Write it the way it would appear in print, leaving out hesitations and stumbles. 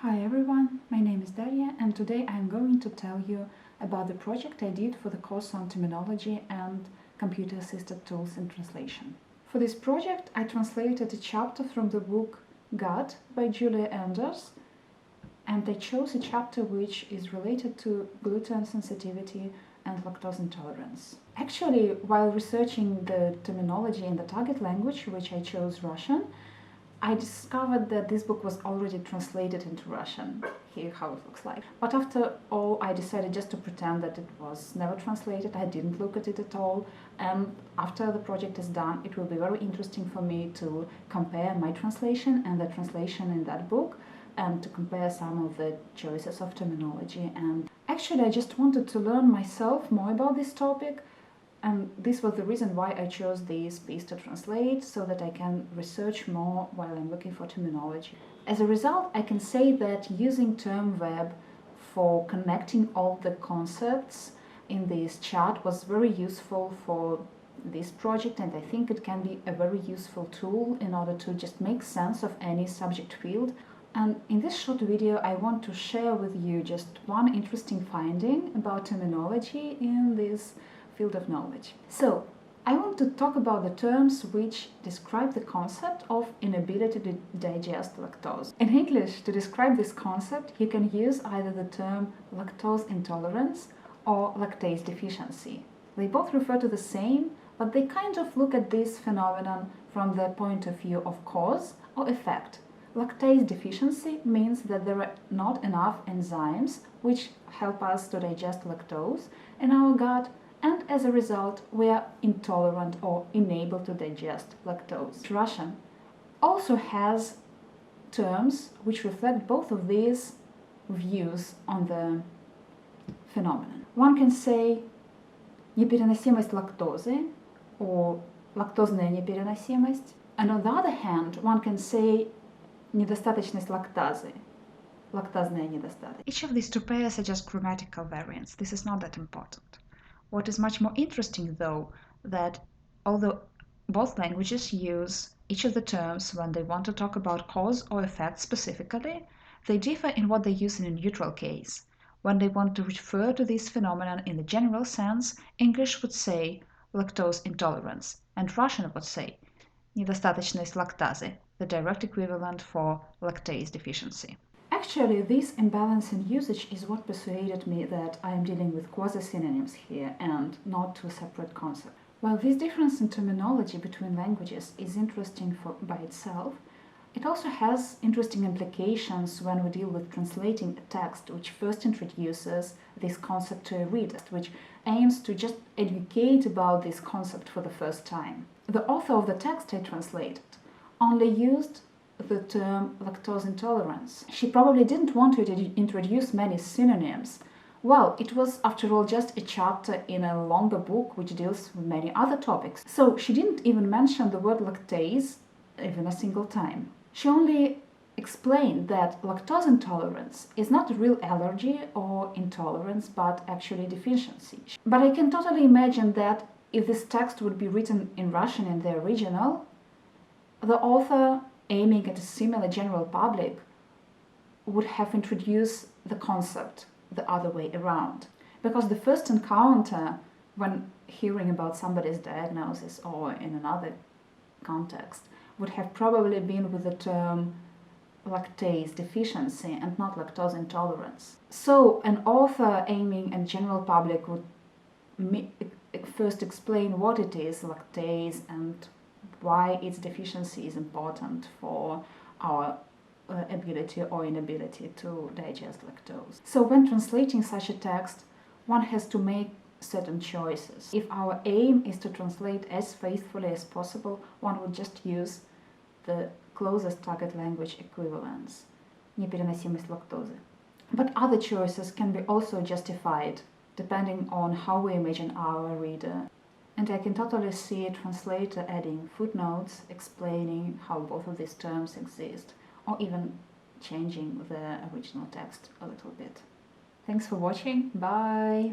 Hi everyone, my name is Daria and today I'm going to tell you about the project I did for the course on terminology and computer-assisted tools in translation. For this project I translated a chapter from the book Gut by Julia Enders, and I chose a chapter which is related to gluten sensitivity and lactose intolerance. Actually, while researching the terminology in the target language, which I chose Russian, I discovered that this book was already translated into Russian. Here how it looks like. But after all, I decided just to pretend that it was never translated. I didn't look at it at all. And after the project is done, it will be very interesting for me to compare my translation and the translation in that book, and to compare some of the choices of terminology. And actually, I just wanted to learn myself more about this topic. And this was the reason why I chose this piece to translate, so that I can research more while I'm looking for terminology. As a result, I can say that using term web for connecting all the concepts in this chart was very useful for this project, and I think it can be a very useful tool in order to just make sense of any subject field. And in this short video, I want to share with you just one interesting finding about terminology in this field of knowledge. So, I want to talk about the terms which describe the concept of inability to digest lactose. In English, to describe this concept, you can use either the term lactose intolerance or lactase deficiency. They both refer to the same, but they kind of look at this phenomenon from the point of view of cause or effect. Lactase deficiency means that there are not enough enzymes which help us to digest lactose in our gut, and as a result we are intolerant or unable to digest lactose. Russian also has terms which reflect both of these views on the phenomenon. One can say непереносимость лактозы or лактозная непереносимость, and on the other hand one can say недостаточность лактазы, лактазная недостаточность. Each of these two pairs are just grammatical variants. This is not that important. What is much more interesting, though, that although both languages use each of the terms when they want to talk about cause or effect specifically, they differ in what they use in a neutral case. When they want to refer to this phenomenon in the general sense, English would say lactose intolerance, and Russian would say недостаточность лактазы, the direct equivalent for lactase deficiency. Actually, this imbalance in usage is what persuaded me that I am dealing with quasi-synonyms here and not two separate concepts. While this difference in terminology between languages is interesting by itself, it also has interesting implications when we deal with translating a text which first introduces this concept to a reader, which aims to just educate about this concept for the first time. The author of the text I translated only used the term lactose intolerance. She probably didn't want to introduce many synonyms. Well, it was after all just a chapter in a longer book which deals with many other topics. So she didn't even mention the word lactase even a single time. She only explained that lactose intolerance is not a real allergy or intolerance, but actually deficiency. But I can totally imagine that if this text would be written in Russian in the original, the author, aiming at a similar general public, would have introduced the concept the other way around. Because the first encounter when hearing about somebody's diagnosis or in another context would have probably been with the term lactase deficiency and not lactose intolerance. So an author aiming at general public would first explain what it is, lactase, and why its deficiency is important for our ability or inability to digest lactose. So when translating such a text, one has to make certain choices. If our aim is to translate as faithfully as possible, one would just use the closest target language equivalents, непереносимость лактозы. But other choices can be also justified depending on how we imagine our reader. And I can totally see a translator adding footnotes explaining how both of these terms exist, or even changing the original text a little bit. Thanks for watching, bye!